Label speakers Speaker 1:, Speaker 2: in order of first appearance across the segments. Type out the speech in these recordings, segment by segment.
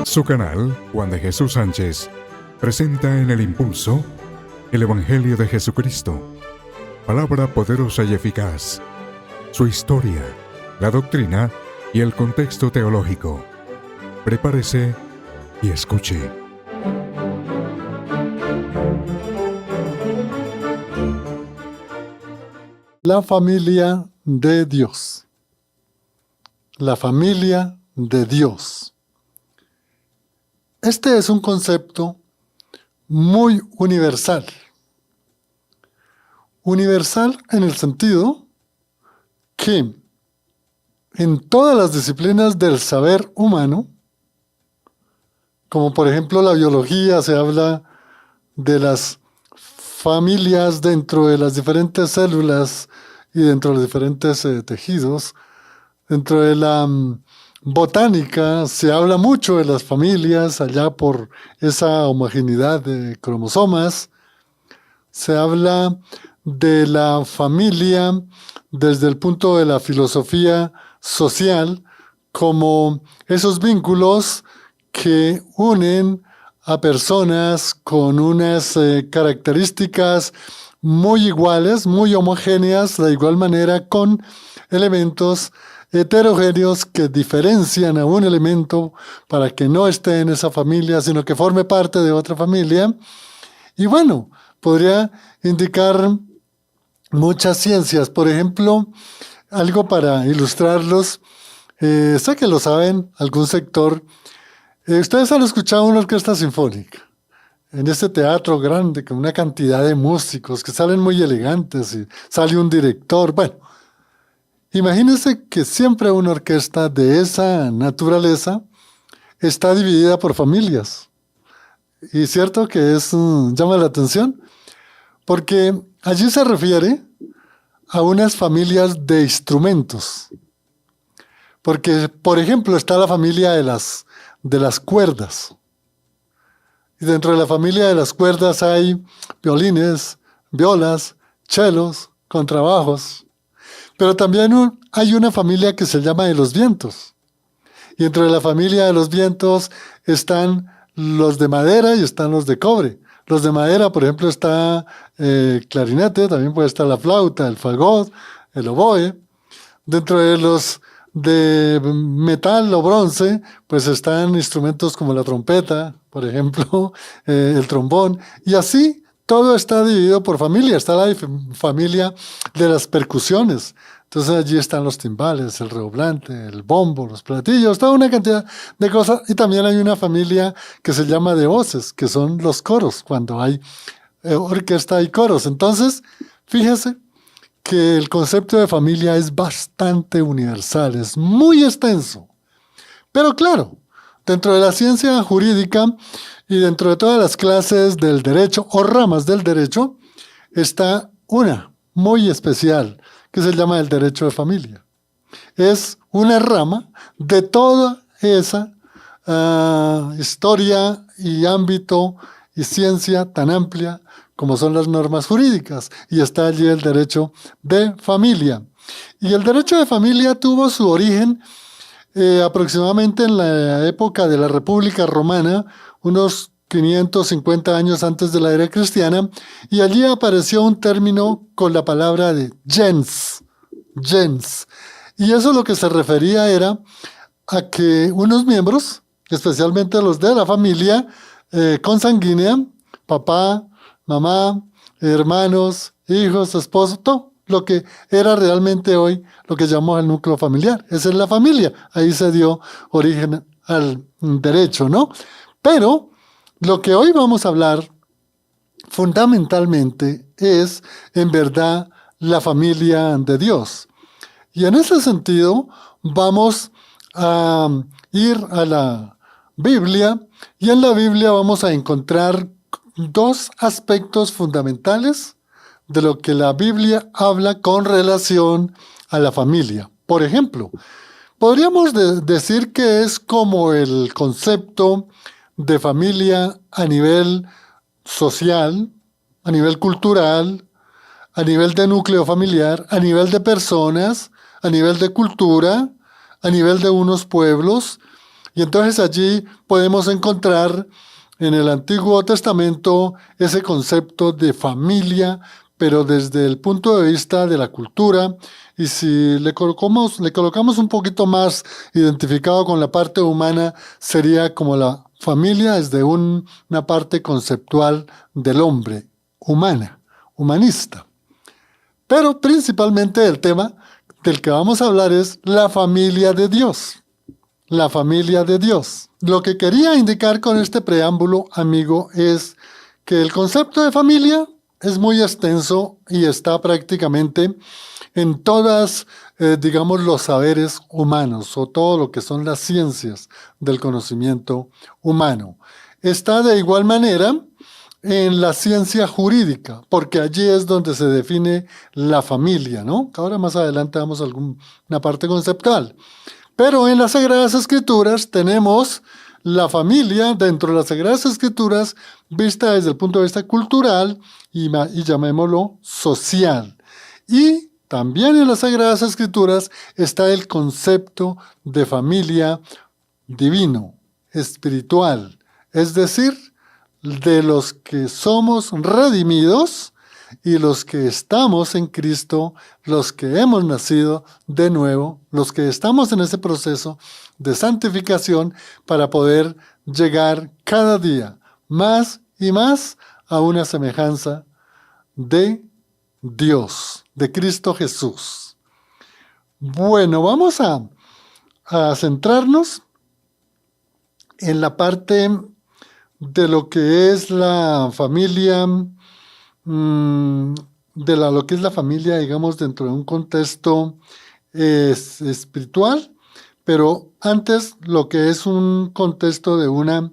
Speaker 1: Su canal, Juan de Jesús Sánchez, presenta en El Impulso el Evangelio de Jesucristo, palabra poderosa y eficaz, su historia, la doctrina y el contexto teológico. Prepárese y escuche.
Speaker 2: La familia de Dios. La familia de Dios. Este es un concepto muy universal. Universal en el sentido que en todas las disciplinas del saber humano, como por ejemplo la biología, se habla de las familias dentro de las diferentes células y dentro de los diferentes tejidos. Dentro de la botánica se habla mucho de las familias, allá por esa homogeneidad de cromosomas. Se habla de la familia desde el punto de la filosofía social, como esos vínculos que unen a personas con unas características muy iguales, muy homogéneas, de igual manera con elementos heterogéneos que diferencian a un elemento para que no esté en esa familia, sino que forme parte de otra familia. Y bueno, podría indicar muchas ciencias. Por ejemplo, algo para ilustrarlos, sé que lo saben, algún sector. Ustedes han escuchado una orquesta sinfónica en este teatro grande con una cantidad de músicos que salen muy elegantes y sale un director. Bueno, imagínense que siempre una orquesta de esa naturaleza está dividida por familias. Y cierto que llama la atención, porque allí se refiere a unas familias de instrumentos. Porque, por ejemplo, está la familia de las cuerdas. Y dentro de la familia de las cuerdas hay violines, violas, chelos, contrabajos. Pero también hay una familia que se llama de los vientos. Y dentro de la familia de los vientos están los de madera y están los de cobre. Los de madera, por ejemplo, está clarinete, también puede estar la flauta, el fagot, el oboe. Dentro de los de metal o bronce, pues están instrumentos como la trompeta, por ejemplo, el trombón. Y así todo está dividido por familia. Está la familia de las percusiones. Entonces allí están los timbales, el redoblante, el bombo, los platillos, toda una cantidad de cosas. Y también hay una familia que se llama de voces, que son los coros, cuando hay orquesta y coros. Entonces, fíjese que el concepto de familia es bastante universal, es muy extenso. Pero claro, dentro de la ciencia jurídica y dentro de todas las clases del derecho o ramas del derecho, está una muy especial, que se llama el derecho de familia. Es una rama de toda esa historia y ámbito y ciencia tan amplia como son las normas jurídicas. Y está allí el derecho de familia. Y el derecho de familia tuvo su origen aproximadamente en la época de la República Romana, unos 550 años antes de la era cristiana, y allí apareció un término con la palabra de gens. Y eso lo que se refería era a que unos miembros, especialmente los de la familia consanguínea, papá, mamá, hermanos, hijos, esposos, todo lo que era realmente hoy lo que llamamos el núcleo familiar. Esa es la familia. Ahí se dio origen al derecho, ¿no? Pero lo que hoy vamos a hablar fundamentalmente es, en verdad, la familia de Dios. Y en ese sentido vamos a ir a la Biblia, y en la Biblia vamos a encontrar dos aspectos fundamentales de lo que la Biblia habla con relación a la familia. Por ejemplo, podríamos decir que es como el concepto de familia a nivel social, a nivel cultural, a nivel de núcleo familiar, a nivel de personas, a nivel de cultura, a nivel de unos pueblos. Y entonces allí podemos encontrar en el Antiguo Testamento ese concepto de familia, pero desde el punto de vista de la cultura. Y si le colocamos un poquito más identificado con la parte humana, sería como la familia desde una parte conceptual del hombre, humana, humanista. Pero principalmente el tema del que vamos a hablar es la familia de Dios. La familia de Dios. Lo que quería indicar con este preámbulo, amigo, es que el concepto de familia es muy extenso y está prácticamente en todas, digamos, los saberes humanos o todo lo que son las ciencias del conocimiento humano. Está de igual manera en la ciencia jurídica, porque allí es donde se define la familia, ¿no? Ahora más adelante damos una parte conceptual. Pero en las Sagradas Escrituras tenemos la familia dentro de las Sagradas Escrituras vista desde el punto de vista cultural y llamémoslo social. Y también en las Sagradas Escrituras está el concepto de familia divino, espiritual, es decir, de los que somos redimidos y los que estamos en Cristo, los que hemos nacido de nuevo, los que estamos en ese proceso de santificación para poder llegar cada día más y más a una semejanza de Dios, de Cristo Jesús. Bueno, vamos a centrarnos en la parte de lo que es la familia, lo que es la familia, digamos, dentro de un contexto espiritual, pero antes lo que es un contexto de una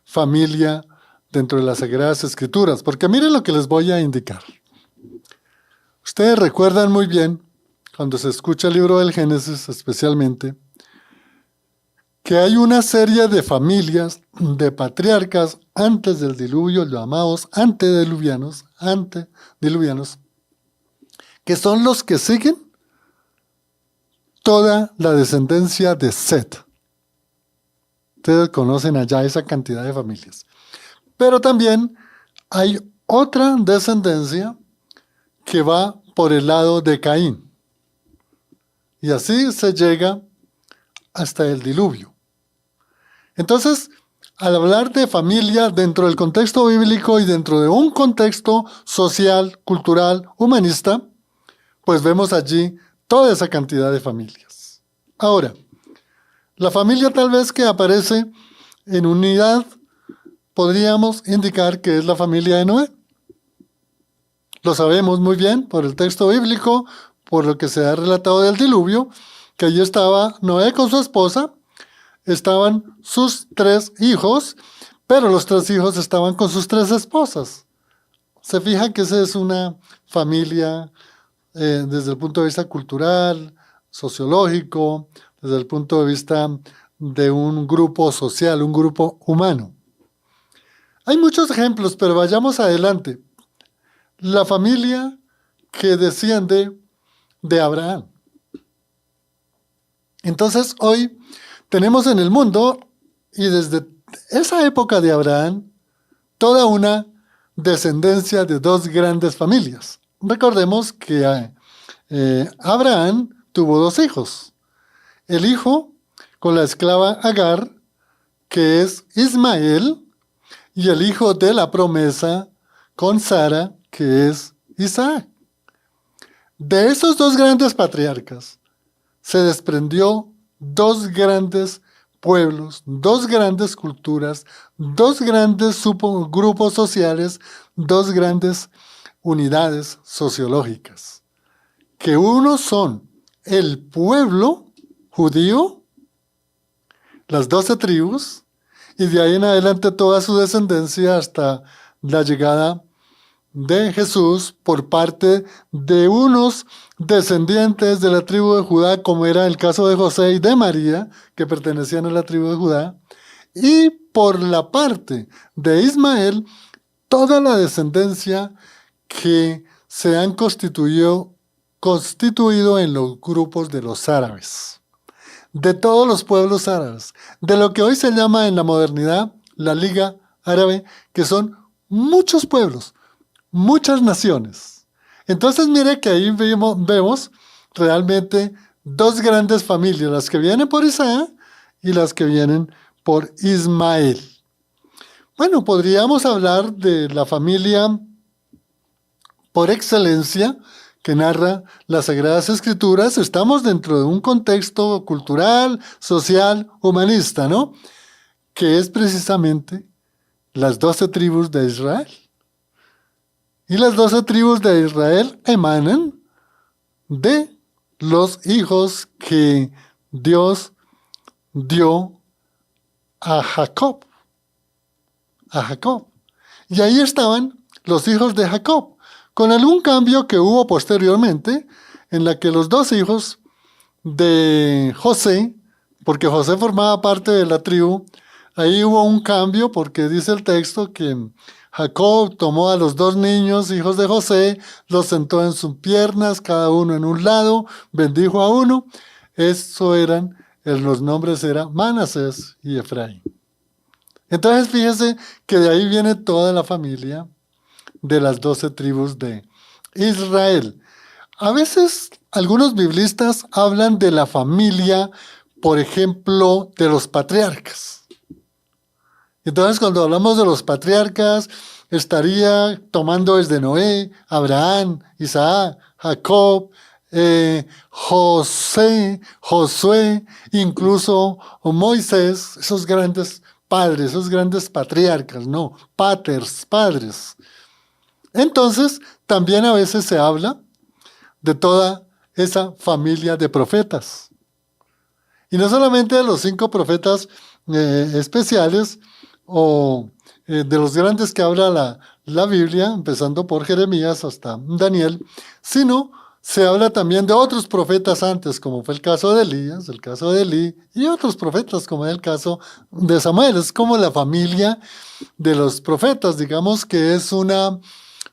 Speaker 2: familia dentro de las Sagradas Escrituras, porque miren lo que les voy a indicar. Ustedes recuerdan muy bien, cuando se escucha el libro del Génesis especialmente, que hay una serie de familias, de patriarcas antes del diluvio, llamados antediluvianos, que son los que siguen toda la descendencia de Set. Ustedes conocen allá esa cantidad de familias. Pero también hay otra descendencia que va por el lado de Caín. Y así se llega hasta el diluvio. Entonces, al hablar de familia dentro del contexto bíblico y dentro de un contexto social, cultural, humanista, pues vemos allí toda esa cantidad de familias. Ahora, la familia tal vez que aparece en unidad, podríamos indicar que es la familia de Noé. Lo sabemos muy bien por el texto bíblico, por lo que se ha relatado del diluvio, que allí estaba Noé con su esposa, estaban sus 3 hijos, pero los 3 hijos estaban con sus 3 esposas. Se fija que esa es una familia desde el punto de vista cultural, sociológico, desde el punto de vista de un grupo social, un grupo humano. Hay muchos ejemplos, pero vayamos adelante. La familia que desciende de Abraham. Entonces hoy tenemos en el mundo, y desde esa época de Abraham, toda una descendencia de 2 grandes familias. Recordemos que Abraham tuvo 2 hijos. El hijo con la esclava Agar, que es Ismael, y el hijo de la promesa con Sara, que es Isaac. De esos 2 grandes patriarcas se desprendió 2 grandes pueblos, 2 grandes culturas, 2 grandes grupos sociales, 2 grandes unidades sociológicas, que unos son el pueblo judío, las 12 tribus, y de ahí en adelante toda su descendencia hasta la llegada de Jesús por parte de unos descendientes de la tribu de Judá, como era el caso de José y de María, que pertenecían a la tribu de Judá, y por la parte de Ismael, toda la descendencia que se han constituido en los grupos de los árabes. de todos los pueblos árabes, de lo que hoy se llama en la modernidad la Liga Árabe, que son muchos pueblos, muchas naciones. Entonces mire que ahí vemos realmente dos grandes familias, las que vienen por Isaac y las que vienen por Ismael. Bueno, podríamos hablar de la familia por excelencia que narra las Sagradas Escrituras. Estamos dentro de un contexto cultural, social, humanista, ¿no? Que es precisamente las 12 tribus de Israel. Y las 12 tribus de Israel emanan de los hijos que Dios dio a Jacob. A Jacob. Y ahí estaban los hijos de Jacob, con algún cambio que hubo posteriormente, en la que los dos hijos de José, porque José formaba parte de la tribu, ahí hubo un cambio porque dice el texto que Jacob tomó a los dos niños, hijos de José, los sentó en sus piernas, cada uno en un lado, bendijo a uno. Los nombres eran Manasés y Efraín. Entonces fíjese que de ahí viene toda la familia de las 12 tribus de Israel. A veces algunos biblistas hablan de la familia, por ejemplo, de los patriarcas. Entonces, cuando hablamos de los patriarcas, estaría tomando desde Noé, Abraham, Isaac, Jacob, José, Josué, incluso Moisés, esos grandes padres, esos grandes patriarcas, no, paters, padres. Entonces, también a veces se habla de toda esa familia de profetas. Y no solamente de los 5 profetas especiales o de los grandes que habla la Biblia, empezando por Jeremías hasta Daniel, sino se habla también de otros profetas antes, como fue el caso de Elías, el caso de Elí, y otros profetas, como es el caso de Samuel. Es como la familia de los profetas, digamos que es una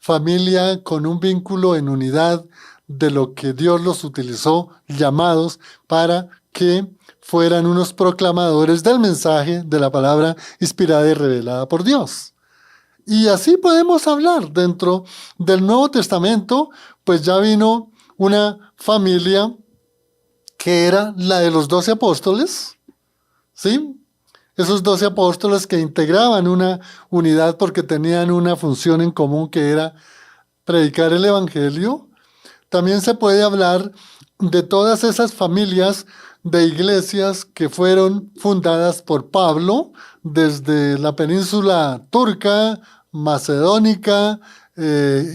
Speaker 2: familia con un vínculo en unidad de lo que Dios los utilizó, llamados para que fueran unos proclamadores del mensaje de la palabra inspirada y revelada por Dios. Y así podemos hablar dentro del Nuevo Testamento, pues ya vino una familia que era la de los 12 apóstoles, ¿sí? Esos 12 apóstoles que integraban una unidad porque tenían una función en común que era predicar el Evangelio. También se puede hablar de todas esas familias de iglesias que fueron fundadas por Pablo desde la península turca, macedónica,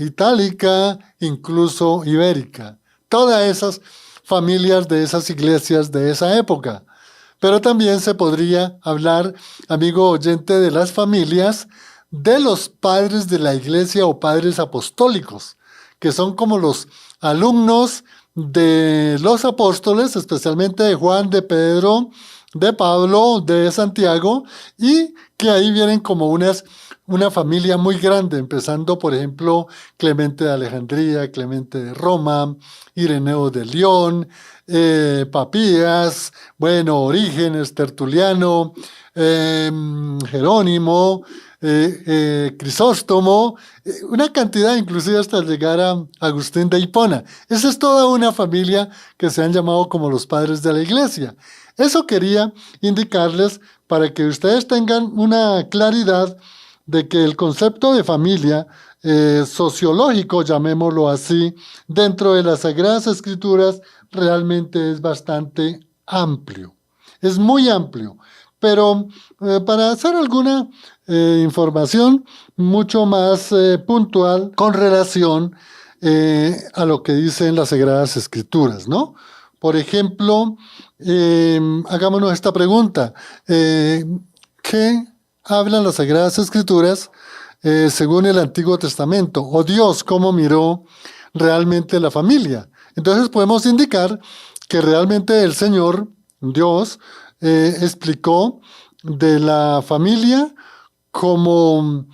Speaker 2: itálica, incluso ibérica. Todas esas familias de esas iglesias de esa época. Pero también se podría hablar, amigo oyente, de las familias de los padres de la iglesia o padres apostólicos, que son como los alumnos de los apóstoles, especialmente de Juan, de Pedro, de Pablo, de Santiago, y que ahí vienen como una familia muy grande, empezando por ejemplo Clemente de Alejandría, Clemente de Roma, Ireneo de León, Papías, bueno, Orígenes, Tertuliano, Jerónimo, Crisóstomo, una cantidad inclusive hasta llegar a Agustín de Hipona. Esa es toda una familia que se han llamado como los padres de la iglesia. Eso quería indicarles para que ustedes tengan una claridad de que el concepto de familia sociológico, llamémoslo así, dentro de las Sagradas Escrituras realmente es bastante amplio. Es muy amplio. Pero para hacer alguna información mucho más puntual con relación a lo que dicen las Sagradas Escrituras, ¿no? Por ejemplo, hagámonos esta pregunta. ¿Qué hablan las Sagradas Escrituras según el Antiguo Testamento? ¿O Dios cómo miró realmente la familia? Entonces podemos indicar que realmente el Señor, Dios, explicó de la familia como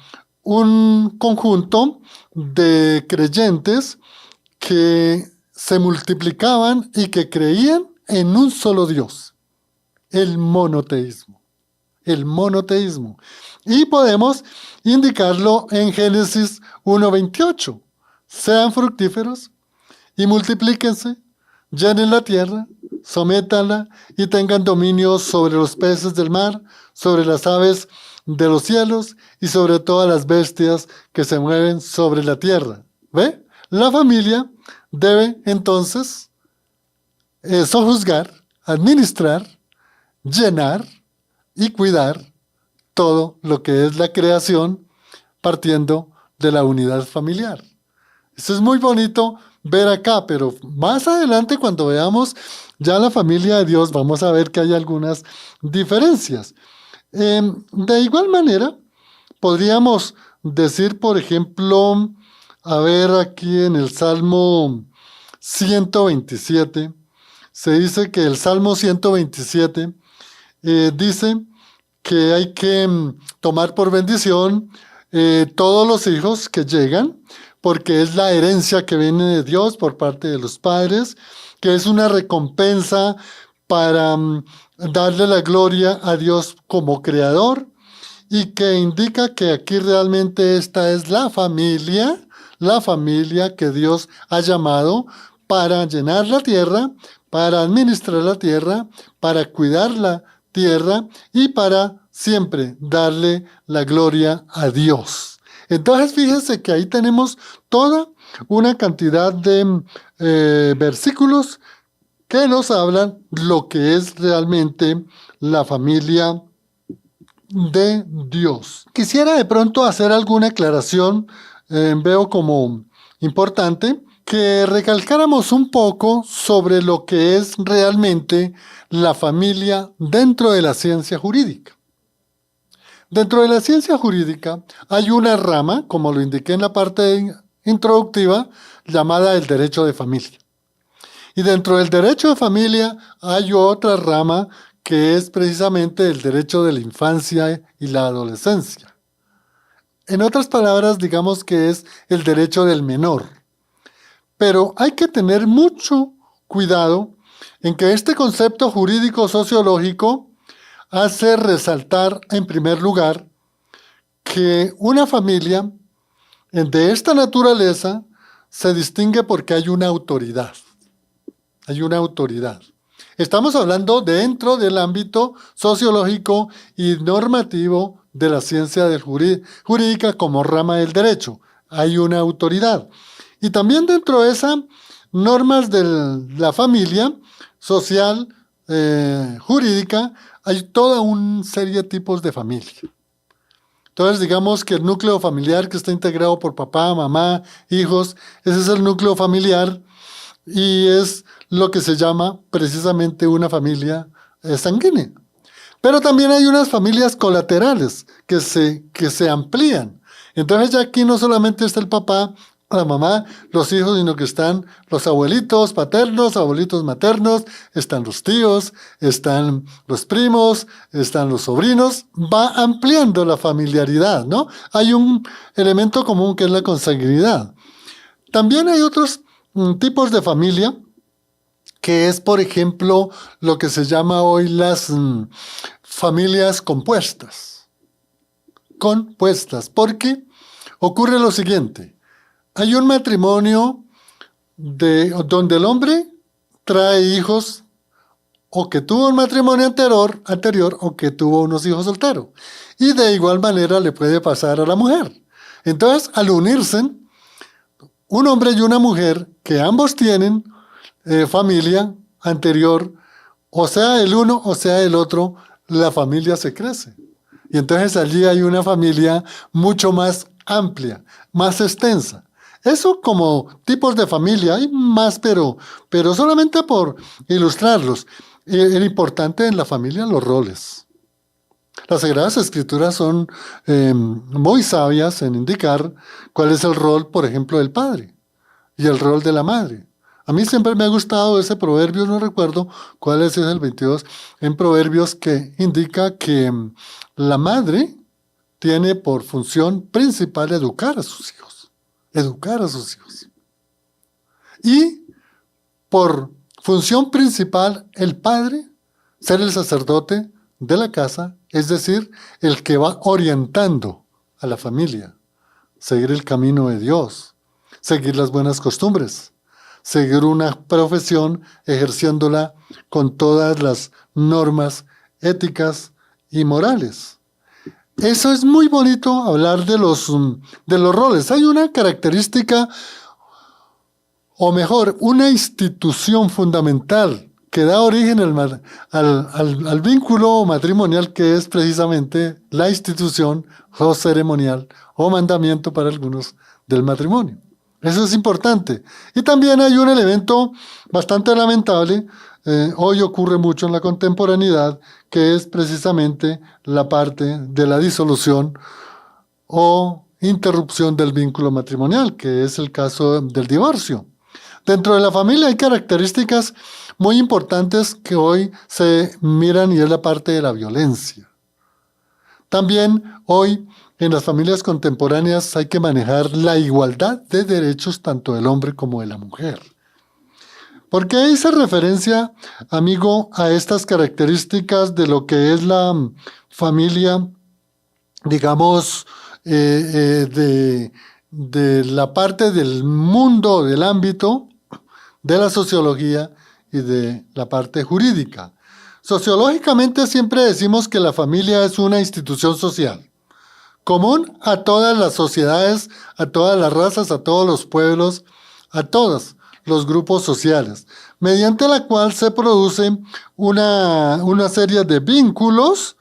Speaker 2: un conjunto de creyentes que se multiplicaban y que creían en un solo Dios. el monoteísmo. El monoteísmo. Y podemos indicarlo en Génesis 1:28. Sean fructíferos y multiplíquense, llenen la tierra, sométanla y tengan dominio sobre los peces del mar, sobre las aves de los cielos y sobre todas las bestias que se mueven sobre la tierra. ¿Ve? La familia debe entonces sojuzgar, administrar, llenar y cuidar todo lo que es la creación partiendo de la unidad familiar. Eso es muy bonito ver acá, pero más adelante cuando veamos ya la familia de Dios vamos a ver que hay algunas diferencias. De igual manera, podríamos decir, por ejemplo, a ver aquí en el Salmo 127, se dice que el Salmo 127 dice que hay que tomar por bendición todos los hijos que llegan, porque es la herencia que viene de Dios por parte de los padres, que es una recompensa para darle la gloria a Dios como creador y que indica que aquí realmente esta es la familia que Dios ha llamado para llenar la tierra, para administrar la tierra, para cuidar la tierra y para siempre darle la gloria a Dios. Entonces fíjense que ahí tenemos toda una cantidad de versículos que nos hablan lo que es realmente la familia de Dios. Quisiera de pronto hacer alguna aclaración, veo como importante, que recalcáramos un poco sobre lo que es realmente la familia dentro de la ciencia jurídica. Dentro de la ciencia jurídica hay una rama, como lo indiqué en la parte introductiva, llamada el derecho de familia. Y dentro del derecho de familia hay otra rama que es precisamente el derecho de la infancia y la adolescencia. En otras palabras, digamos que es el derecho del menor. Pero hay que tener mucho cuidado en que este concepto jurídico sociológico hace resaltar en primer lugar que una familia de esta naturaleza se distingue porque hay una autoridad. Hay una autoridad. Estamos hablando dentro del ámbito sociológico y normativo de la ciencia jurídica como rama del derecho. Hay una autoridad. Y también dentro de esas normas de la familia social, jurídica, hay toda una serie de tipos de familia. Entonces, digamos que el núcleo familiar que está integrado por papá, mamá, hijos, ese es el núcleo familiar y es lo que se llama precisamente una familia sanguínea. Pero también hay unas familias colaterales que se amplían. Entonces ya aquí no solamente está el papá, la mamá, los hijos, sino que están los abuelitos paternos, abuelitos maternos, están los tíos, están los primos, están los sobrinos. Va ampliando la familiaridad, ¿no? Hay un elemento común que es la consanguinidad. También hay otros tipos de familia, que es, por ejemplo, lo que se llama hoy las familias compuestas. Compuestas, porque ocurre lo siguiente. Hay un matrimonio donde el hombre trae hijos o que tuvo un matrimonio anterior o que tuvo unos hijos solteros. Y de igual manera le puede pasar a la mujer. Entonces, al unirse, un hombre y una mujer que ambos tienen familia anterior, o sea el uno o sea el otro, la familia se crece. Y entonces allí hay una familia mucho más amplia, más extensa. Eso como tipos de familia, hay más, pero solamente por ilustrarlos. El importante en la familia, los roles. Las Sagradas Escrituras son muy sabias en indicar cuál es el rol, por ejemplo, del padre y el rol de la madre. A mí siempre me ha gustado ese proverbio, no recuerdo cuál es el 22, en Proverbios que indica que la madre tiene por función principal educar a sus hijos. Educar a sus hijos. Y por función principal, el padre ser el sacerdote de la casa, es decir, el que va orientando a la familia, seguir el camino de Dios, seguir las buenas costumbres, seguir una profesión ejerciéndola con todas las normas éticas y morales. Eso es muy bonito hablar de los roles. Hay una característica, o mejor, una institución fundamental que da origen al vínculo matrimonial, que es precisamente la institución o ceremonial o mandamiento para algunos del matrimonio. Eso es importante. Y también hay un elemento bastante lamentable, hoy ocurre mucho en la contemporaneidad, que es precisamente la parte de la disolución o interrupción del vínculo matrimonial, que es el caso del divorcio. Dentro de la familia hay características muy importantes que hoy se miran, y es la parte de la violencia. También hoy en las familias contemporáneas hay que manejar la igualdad de derechos tanto del hombre como de la mujer. ¿Por qué hice referencia, amigo, a estas características de lo que es la familia, digamos, de la parte del mundo, del ámbito de la sociología y de la parte jurídica? Sociológicamente siempre decimos que la familia es una institución social, común a todas las sociedades, a todas las razas, a todos los pueblos, a todos los grupos sociales, mediante la cual se produce una serie de vínculos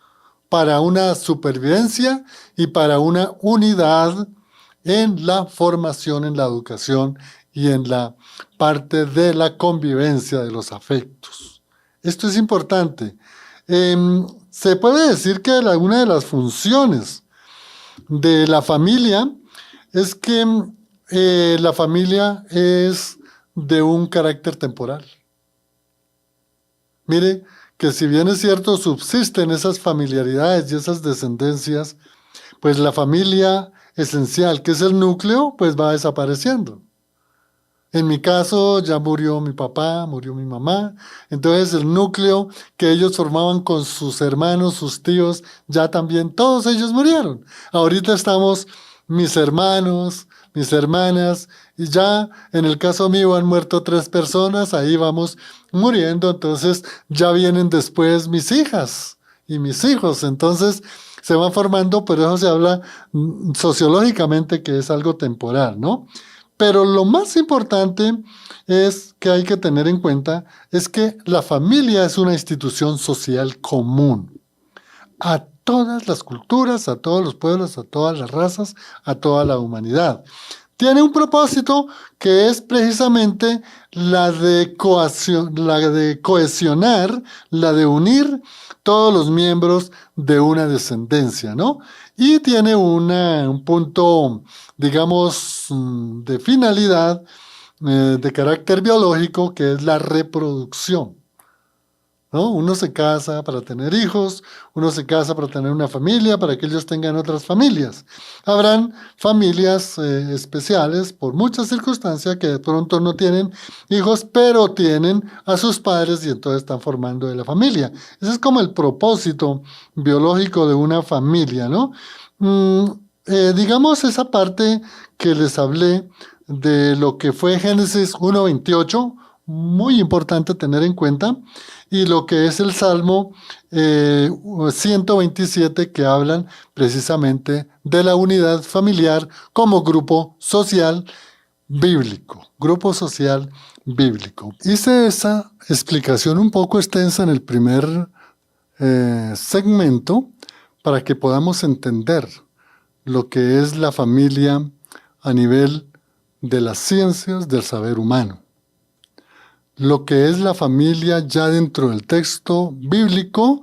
Speaker 2: para una supervivencia y para una unidad en la formación, en la educación y en la parte de la convivencia de los afectos. Esto es importante. Se puede decir que una de las funciones de la familia es que la familia es de un carácter temporal. Mire que si bien es cierto, subsisten esas familiaridades y esas descendencias, pues la familia esencial, que es el núcleo, pues va desapareciendo. En mi caso ya murió mi papá, murió mi mamá, entonces el núcleo que ellos formaban con sus hermanos, sus tíos, ya también todos ellos murieron. Ahorita estamos mis hermanos, mis hermanas, y ya en el caso mío han muerto 3 personas, ahí vamos muriendo, entonces ya vienen después mis hijas y mis hijos, entonces se van formando, pero eso se habla sociológicamente que es algo temporal, ¿no? Pero lo más importante es que hay que tener en cuenta es que la familia es una institución social común a todas las culturas, a todos los pueblos, a todas las razas, a toda la humanidad. Tiene un propósito que es precisamente la de cohesionar, la de unir todos los miembros de una descendencia, ¿no? Y tiene un punto, digamos, de finalidad, de carácter biológico, que es la reproducción, ¿no? Uno se casa para tener hijos, uno se casa para tener una familia, para que ellos tengan otras familias. Habrán familias especiales por muchas circunstancias que de pronto no tienen hijos, pero tienen a sus padres y entonces están formando de la familia. Ese es como el propósito biológico de una familia, ¿no? Digamos esa parte que les hablé de lo que fue Génesis 1:28, muy importante tener en cuenta, y lo que es el Salmo 127, que hablan precisamente de la unidad familiar como grupo social bíblico. Grupo social bíblico. Hice esa explicación un poco extensa en el primer segmento para que podamos entender lo que es la familia a nivel de las ciencias del saber humano. Lo que es la familia ya dentro del texto bíblico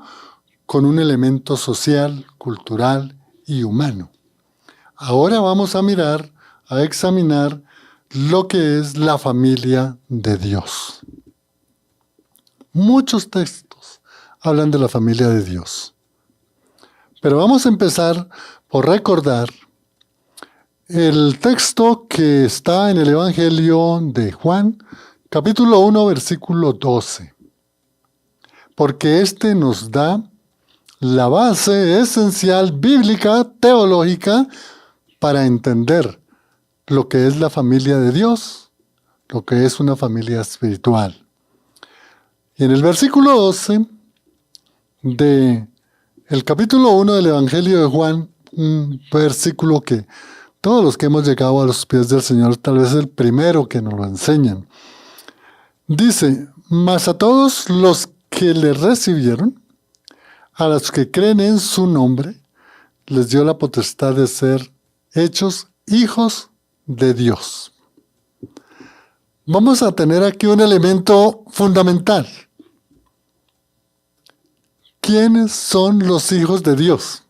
Speaker 2: con un elemento social, cultural y humano. Ahora vamos a mirar, a examinar lo que es la familia de Dios. Muchos textos hablan de la familia de Dios. Pero vamos a empezar por recordar el texto que está en el Evangelio de Juan, capítulo 1, versículo 12. porque este nos da la base esencial bíblica, teológica, para entender lo que es la familia de Dios, lo que es una familia espiritual. Y en el versículo 12 del capítulo 1 del Evangelio de Juan, un versículo que todos los que hemos llegado a los pies del Señor, tal vez es el primero que nos lo enseñan. Dice, mas a todos los que le recibieron, a los que creen en su nombre, les dio la potestad de ser hechos hijos de Dios. Vamos a tener aquí un elemento fundamental. ¿Quiénes son los hijos de Dios?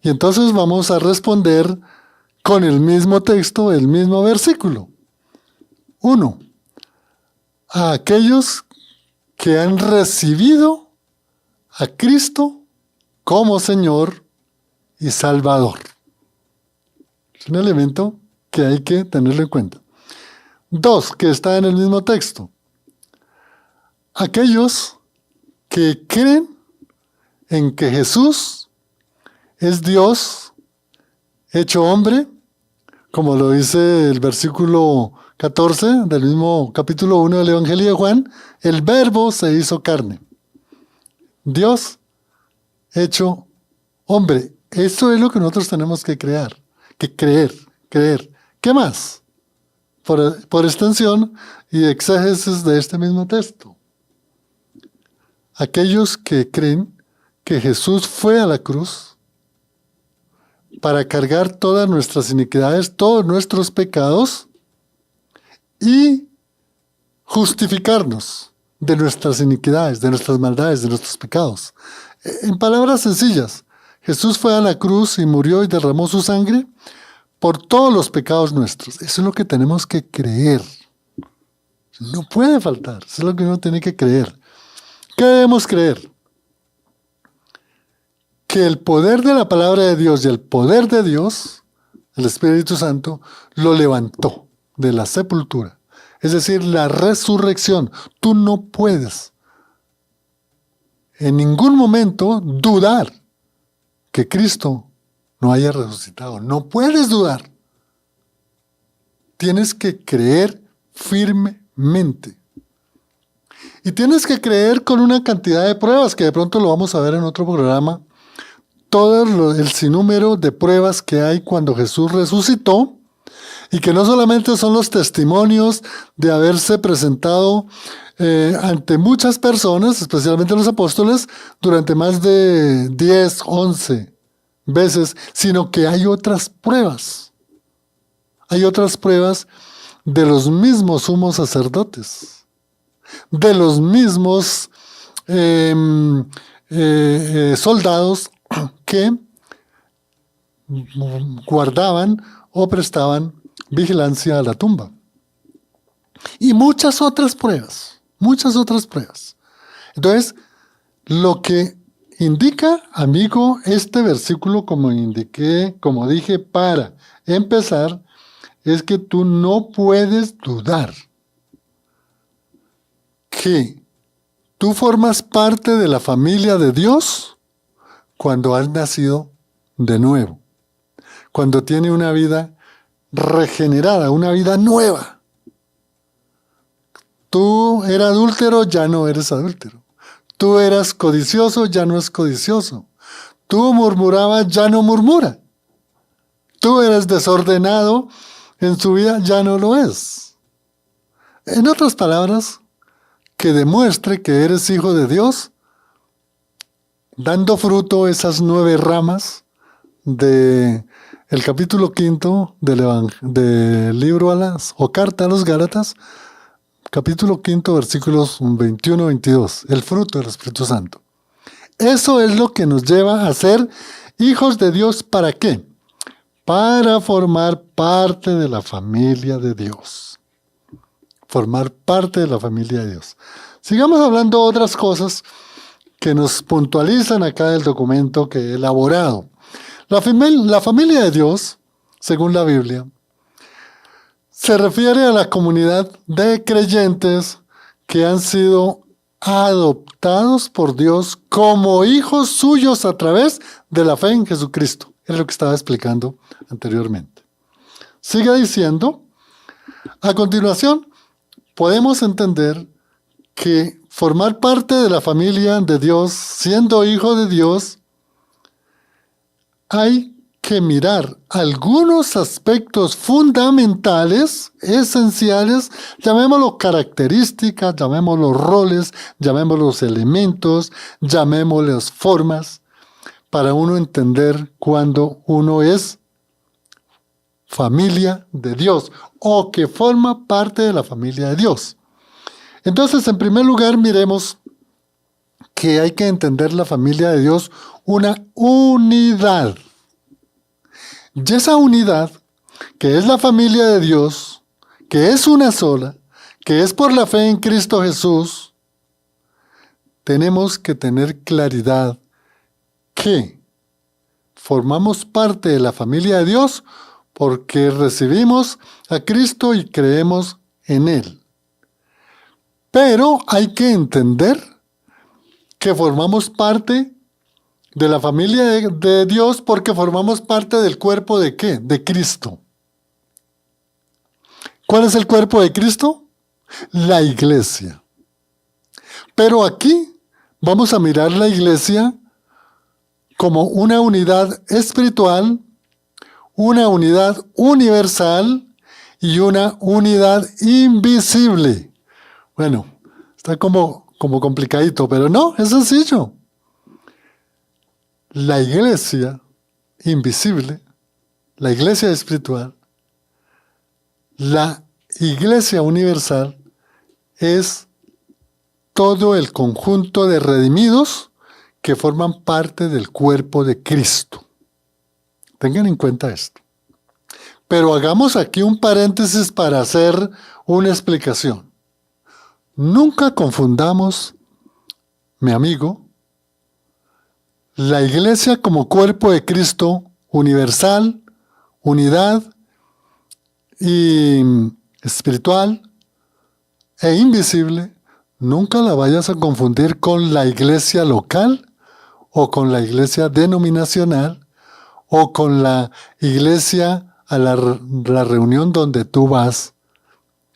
Speaker 2: Y entonces vamos a responder con el mismo texto, el mismo versículo. 1. A aquellos que han recibido a Cristo como Señor y Salvador. Es un elemento que hay que tenerlo en cuenta. 2, que está en el mismo texto. Aquellos que creen en que Jesús es Dios hecho hombre, como lo dice el versículo 14 del mismo capítulo 1 del Evangelio de Juan, el Verbo se hizo carne. Dios hecho hombre. Eso es lo que nosotros tenemos que creer. ¿Qué más? Por extensión y exégesis de este mismo texto. Aquellos que creen que Jesús fue a la cruz para cargar todas nuestras iniquidades, todos nuestros pecados y justificarnos de nuestras iniquidades, de nuestras maldades, de nuestros pecados. En palabras sencillas, Jesús fue a la cruz y murió y derramó su sangre por todos los pecados nuestros. Eso es lo que tenemos que creer. No puede faltar. Eso es lo que uno tiene que creer. ¿Qué debemos creer? Que el poder de la palabra de Dios y el poder de Dios, el Espíritu Santo, lo levantó de la sepultura. Es decir, la resurrección. Tú no puedes en ningún momento dudar que Cristo no haya resucitado. No puedes dudar. Tienes que creer firmemente. Y tienes que creer con una cantidad de pruebas, que de pronto lo vamos a ver en otro programa. Todo el sinnúmero de pruebas que hay cuando Jesús resucitó, y que no solamente son los testimonios de haberse presentado ante muchas personas, especialmente los apóstoles, durante más de 10, 11 veces, sino que hay otras pruebas. Hay otras pruebas de los mismos sumos sacerdotes, de los mismos soldados que guardaban o prestaban vigilancia a la tumba. Y muchas otras pruebas, Entonces, lo que indica, amigo, este versículo, como dije, para empezar, es que tú no puedes dudar que tú formas parte de la familia de Dios cuando has nacido de nuevo, cuando tienes una vida regenerada, una vida nueva. Tú eras adúltero, ya no eres adúltero. Tú eras codicioso, ya no es codicioso. Tú murmurabas, ya no murmura. Tú eres desordenado en su vida, ya no lo es. En otras palabras, que demuestre que eres hijo de Dios, dando fruto esas 9 ramas del capítulo 5 del libro o carta a los Gálatas, capítulo 5, versículos 21-22, el fruto del Espíritu Santo. Eso es lo que nos lleva a ser hijos de Dios. ¿Para qué? Para formar parte de la familia de Dios. Formar parte de la familia de Dios. Sigamos hablando de otras cosas que nos puntualizan acá el documento que he elaborado. La familia de Dios, según la Biblia, se refiere a la comunidad de creyentes que han sido adoptados por Dios como hijos suyos a través de la fe en Jesucristo. Es lo que estaba explicando anteriormente. Sigue diciendo, a continuación, podemos entender que formar parte de la familia de Dios, siendo hijo de Dios, hay que mirar algunos aspectos fundamentales, esenciales, llamémoslo características, llamémoslo roles, llamémoslos elementos, llamémoslos formas, para uno entender cuando uno es familia de Dios o que forma parte de la familia de Dios. Entonces, en primer lugar, miremos que hay que entender la familia de Dios una unidad. Y esa unidad, que es la familia de Dios, que es una sola, que es por la fe en Cristo Jesús, tenemos que tener claridad que formamos parte de la familia de Dios porque recibimos a Cristo y creemos en Él. Pero hay que entender que formamos parte de la familia de Dios porque formamos parte del cuerpo ¿de qué? De Cristo. ¿Cuál es el cuerpo de Cristo? La iglesia. Pero aquí vamos a mirar la iglesia como una unidad espiritual, una unidad universal y una unidad invisible. Bueno, está como complicadito, pero no, es sencillo. La iglesia invisible, la iglesia espiritual, la iglesia universal es todo el conjunto de redimidos que forman parte del cuerpo de Cristo. Tengan en cuenta esto. Pero hagamos aquí un paréntesis para hacer una explicación. Nunca confundamos, mi amigo, la iglesia como cuerpo de Cristo universal, unidad y espiritual e invisible. Nunca la vayas a confundir con la iglesia local o con la iglesia denominacional o con la iglesia a la reunión donde tú vas,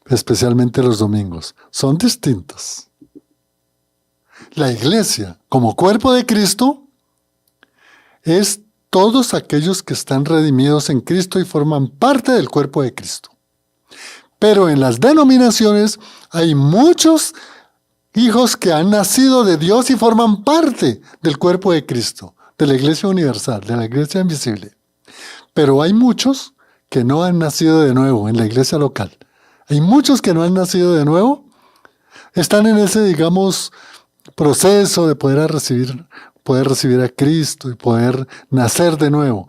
Speaker 2: especialmente los domingos. Son distintas. La iglesia como cuerpo de Cristo es todos aquellos que están redimidos en Cristo y forman parte del cuerpo de Cristo. Pero en las denominaciones hay muchos hijos que han nacido de Dios y forman parte del cuerpo de Cristo, de la iglesia universal, de la iglesia invisible. Pero hay muchos que no han nacido de nuevo en la iglesia local. Hay muchos que no han nacido de nuevo, están en ese, digamos, proceso de poder recibir a Cristo y poder nacer de nuevo.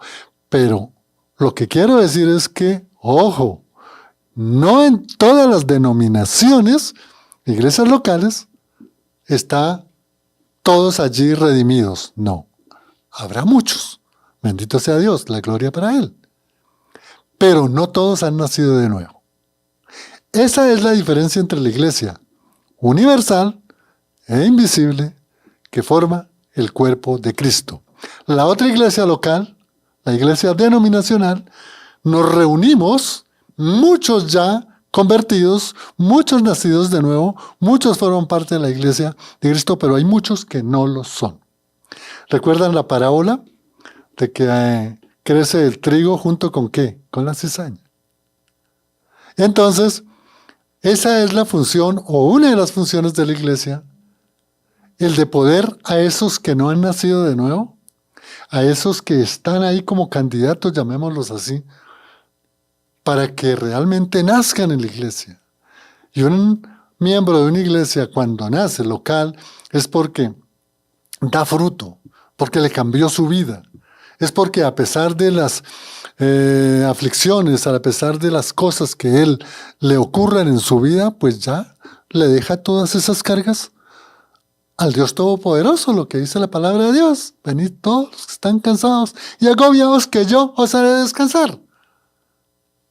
Speaker 2: Pero lo que quiero decir es que, ojo, no en todas las denominaciones, iglesias locales, está todos allí redimidos. No, habrá muchos. Bendito sea Dios, la gloria para Él. Pero no todos han nacido de nuevo. Esa es la diferencia entre la iglesia universal e invisible que forma el cuerpo de Cristo. La otra iglesia local, la iglesia denominacional, nos reunimos, muchos ya convertidos, muchos nacidos de nuevo, muchos forman parte de la iglesia de Cristo, pero hay muchos que no lo son. ¿Recuerdan la parábola de que crece el trigo junto con qué? Con la cizaña. Entonces, esa es la función o una de las funciones de la iglesia, el de poder a esos que no han nacido de nuevo, a esos que están ahí como candidatos, llamémoslos así, para que realmente nazcan en la iglesia. Y un miembro de una iglesia cuando nace local es porque da fruto, porque le cambió su vida. Es porque a pesar de las aflicciones, a pesar de las cosas que él le ocurran en su vida, pues ya le deja todas esas cargas al Dios Todopoderoso, lo que dice la palabra de Dios. Venid todos los que están cansados y agobiados, que yo os haré descansar.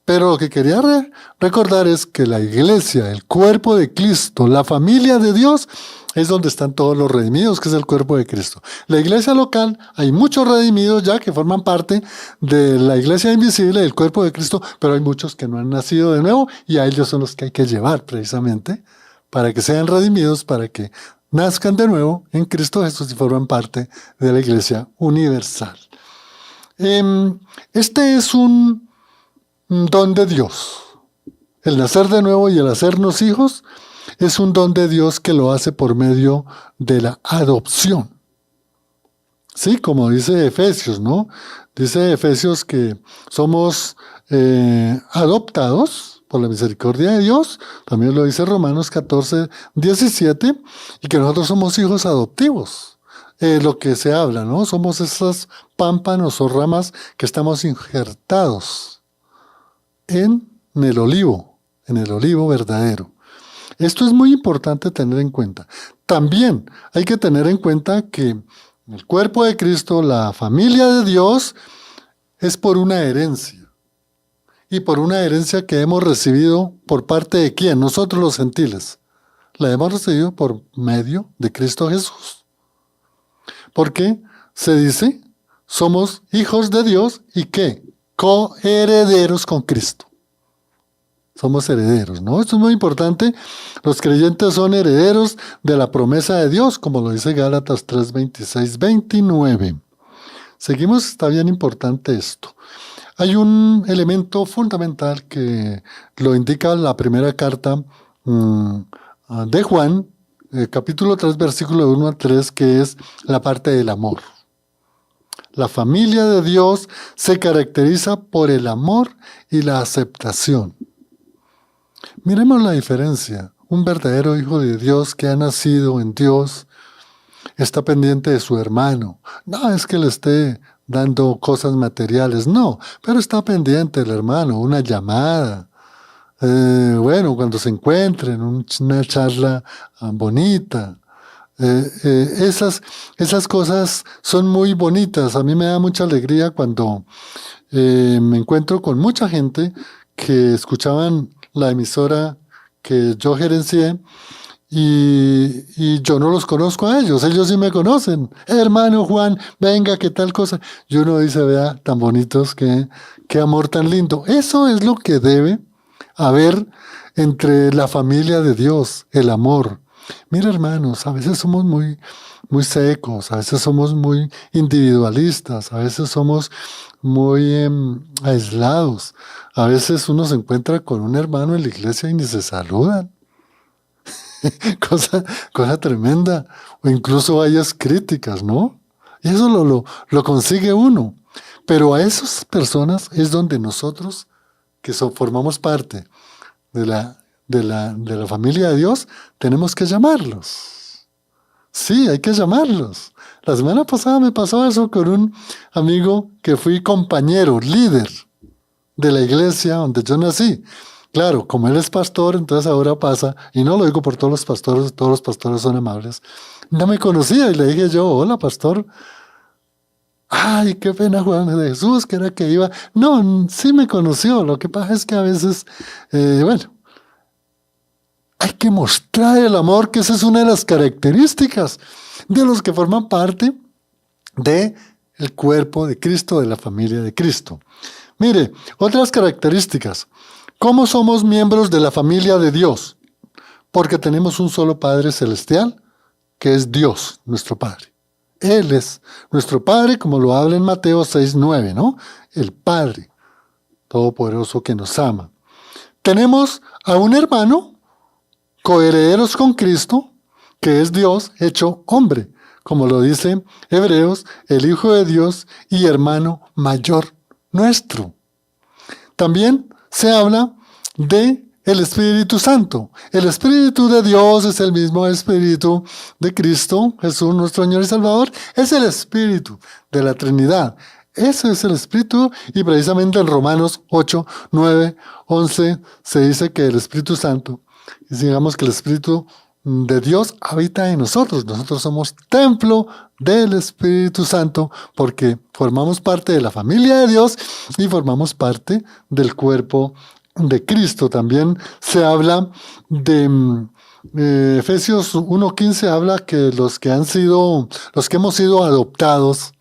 Speaker 2: Pero lo que quería recordar es que la iglesia, el cuerpo de Cristo, la familia de Dios, es donde están todos los redimidos, que es el cuerpo de Cristo. La iglesia local, hay muchos redimidos ya que forman parte de la iglesia invisible, del cuerpo de Cristo, pero hay muchos que no han nacido de nuevo y a ellos son los que hay que llevar precisamente para que sean redimidos, para que nazcan de nuevo en Cristo Jesús y forman parte de la iglesia universal. Este es un don de Dios. El nacer de nuevo y el hacernos hijos es un don de Dios que lo hace por medio de la adopción. Sí, como dice Efesios, ¿no? Dice Efesios que somos adoptados por la misericordia de Dios. También lo dice Romanos 14, 17, y que nosotros somos hijos adoptivos. Lo que se habla, ¿no? Somos esas pámpanos o ramas que estamos injertados en el olivo verdadero. Esto es muy importante tener en cuenta. También hay que tener en cuenta que el cuerpo de Cristo, la familia de Dios, es por una herencia. Y por una herencia que hemos recibido por parte de ¿quién? Nosotros los gentiles. La hemos recibido por medio de Cristo Jesús. Porque se dice, somos hijos de Dios y ¿qué? Coherederos con Cristo. Somos herederos, ¿no? Esto es muy importante. Los creyentes son herederos de la promesa de Dios, como lo dice Gálatas 3, 26, 29. Seguimos, está bien importante esto. Hay un elemento fundamental que lo indica la primera carta de Juan, capítulo 3, versículo 1 a 3, que es la parte del amor. La familia de Dios se caracteriza por el amor y la aceptación. Miremos la diferencia. Un verdadero hijo de Dios que ha nacido en Dios está pendiente de su hermano. No es que le esté dando cosas materiales, no, pero está pendiente del hermano, una llamada. Cuando se encuentren, una charla bonita. Esas cosas son muy bonitas. A mí me da mucha alegría cuando me encuentro con mucha gente que escuchaban la emisora que yo gerencié y yo no los conozco a ellos sí me conocen. Hermano Juan, venga, qué tal cosa. Y uno dice, vea, tan bonitos, qué amor tan lindo. Eso es lo que debe haber entre la familia de Dios, el amor. Mira, hermanos, a veces somos muy, muy secos, a veces somos muy individualistas, a veces somos muy aislados. A veces uno se encuentra con un hermano en la iglesia y ni se saludan. cosa tremenda. O incluso hayas críticas, ¿no? Y eso lo consigue uno. Pero a esas personas es donde nosotros, que formamos parte de la familia de Dios, tenemos que llamarlos. Sí, hay que llamarlos. La semana pasada me pasó eso con un amigo que fui compañero, líder de la iglesia donde yo nací. Claro, como él es pastor, entonces ahora pasa, y no lo digo por todos los pastores son amables. No me conocía y le dije yo, hola pastor. Ay, qué pena Juan de Jesús, que era que iba. No, sí me conoció, lo que pasa es que a veces, hay que mostrar el amor, que esa es una de las características de los que forman parte del cuerpo de Cristo, de la familia de Cristo. Mire, otras características. ¿Cómo somos miembros de la familia de Dios? Porque tenemos un solo Padre celestial, que es Dios, nuestro Padre. Él es nuestro Padre, como lo habla en Mateo 6:9, ¿no? El Padre Todopoderoso que nos ama. Tenemos a un hermano, coherederos con Cristo, que es Dios hecho hombre, como lo dice Hebreos, el Hijo de Dios y hermano mayor nuestro. También se habla de el Espíritu Santo. El Espíritu de Dios es el mismo Espíritu de Cristo, Jesús, nuestro Señor y Salvador. Es el Espíritu de la Trinidad. Ese es el Espíritu, y precisamente en Romanos 8, 9, 11 se dice que el Espíritu Santo, digamos que el Espíritu de Dios habita en nosotros. Nosotros somos templo del Espíritu Santo porque formamos parte de la familia de Dios y formamos parte del cuerpo de Cristo. También se habla de Efesios 1:15 habla que los que hemos sido adoptados,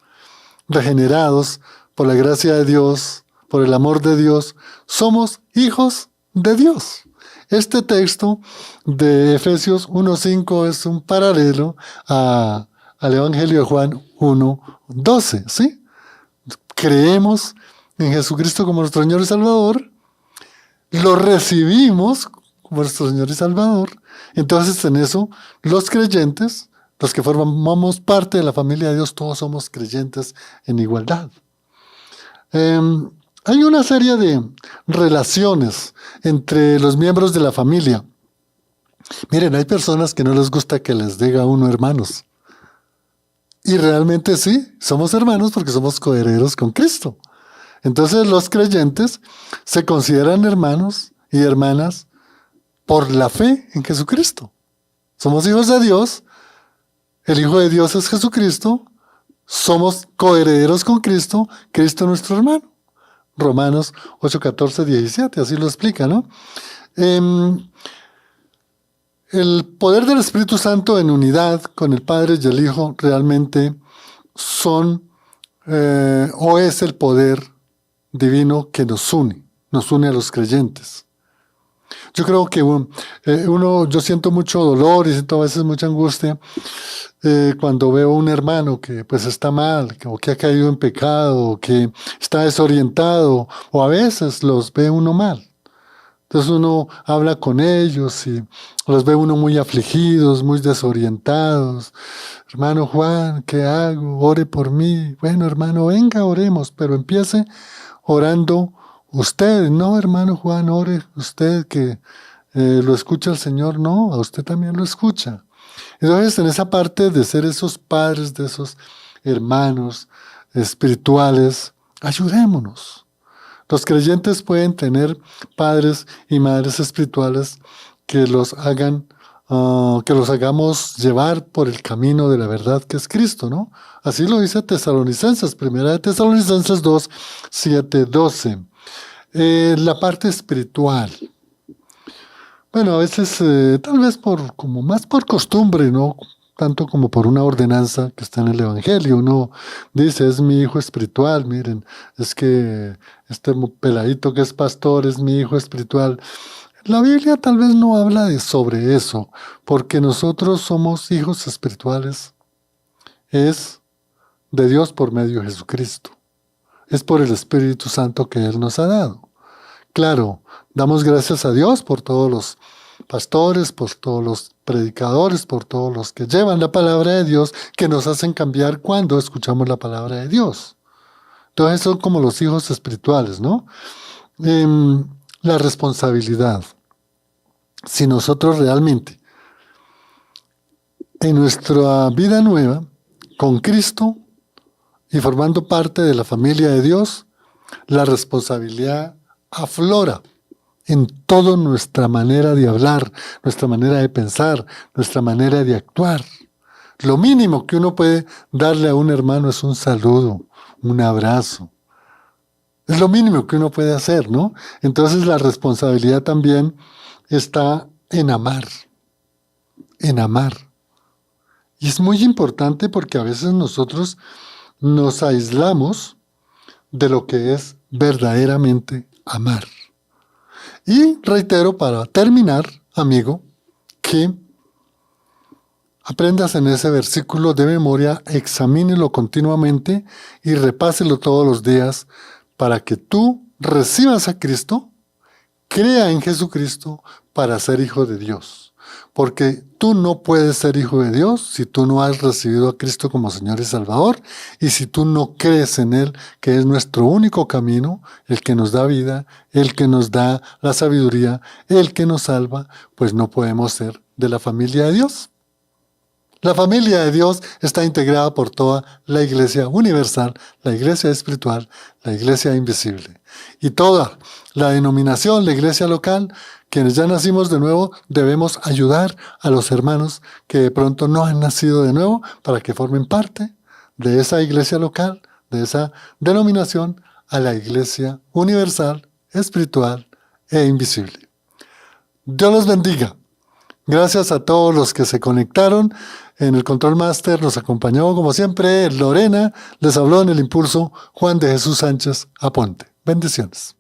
Speaker 2: regenerados por la gracia de Dios, por el amor de Dios, somos hijos de Dios. Este texto de Efesios 1:5 es un paralelo al Evangelio de Juan 1:12, ¿sí? Creemos en Jesucristo como nuestro Señor y Salvador, lo recibimos como nuestro Señor y Salvador. Entonces, en eso, los creyentes, los que formamos parte de la familia de Dios, todos somos creyentes en igualdad. Hay una serie de relaciones entre los miembros de la familia. Miren, hay personas que no les gusta que les diga a uno hermanos. Y realmente sí, somos hermanos porque somos coherederos con Cristo. Entonces los creyentes se consideran hermanos y hermanas por la fe en Jesucristo. Somos hijos de Dios, el Hijo de Dios es Jesucristo, somos coherederos con Cristo, Cristo nuestro hermano. Romanos 8:14-17, así lo explica, ¿no? El poder del Espíritu Santo en unidad con el Padre y el Hijo realmente es el poder divino que nos une a los creyentes. Yo creo que yo siento mucho dolor y siento a veces mucha angustia cuando veo a un hermano que pues está mal, o que ha caído en pecado, o que está desorientado, o a veces los ve uno mal. Entonces uno habla con ellos y los ve uno muy afligidos, muy desorientados. Hermano Juan, ¿qué hago? Ore por mí. Bueno, hermano, venga, oremos, pero empiece orando usted. No, hermano Juan, ore usted que lo escucha el Señor. No, a usted también lo escucha. Entonces, en esa parte de ser esos padres, de esos hermanos espirituales, ayudémonos. Los creyentes pueden tener padres y madres espirituales que los hagamos llevar por el camino de la verdad que es Cristo, ¿no? Así lo dice Tesalonicenses, 1 Tesalonicenses 2:7-12. La parte espiritual. Bueno, a veces tal vez más por costumbre, ¿no? Tanto como por una ordenanza que está en el Evangelio. Uno dice, es mi hijo espiritual, miren, es que este peladito que es pastor es mi hijo espiritual. La Biblia tal vez no habla sobre eso, porque nosotros somos hijos espirituales. Es de Dios por medio de Jesucristo. Es por el Espíritu Santo que Él nos ha dado. Claro, damos gracias a Dios por todos los pastores, por todos los predicadores, por todos los que llevan la palabra de Dios, que nos hacen cambiar cuando escuchamos la palabra de Dios. Entonces son como los hijos espirituales, ¿no? La responsabilidad. Si nosotros realmente, en nuestra vida nueva, con Cristo y formando parte de la familia de Dios, la responsabilidad aflora en toda nuestra manera de hablar, nuestra manera de pensar, nuestra manera de actuar. Lo mínimo que uno puede darle a un hermano es un saludo, un abrazo. Es lo mínimo que uno puede hacer, ¿no? Entonces la responsabilidad también está en amar, en amar. Y es muy importante porque a veces nosotros nos aislamos de lo que es verdaderamente amar. Y reitero para terminar, amigo, que aprendas en ese versículo de memoria, examínelo continuamente y repáselo todos los días para que tú recibas a Cristo, crea en Jesucristo para ser hijo de Dios. Porque tú no puedes ser hijo de Dios si tú no has recibido a Cristo como Señor y Salvador y si tú no crees en Él, que es nuestro único camino, el que nos da vida, el que nos da la sabiduría, el que nos salva, pues no podemos ser de la familia de Dios. La familia de Dios está integrada por toda la iglesia universal, la iglesia espiritual, la iglesia invisible. Y toda la denominación, la iglesia local, quienes ya nacimos de nuevo, debemos ayudar a los hermanos que de pronto no han nacido de nuevo para que formen parte de esa iglesia local, de esa denominación, a la iglesia universal, espiritual e invisible. Dios los bendiga. Gracias a todos los que se conectaron. En el Control Master nos acompañó, como siempre, Lorena. Les habló en el Impulso Juan de Jesús Sánchez Aponte. Bendiciones.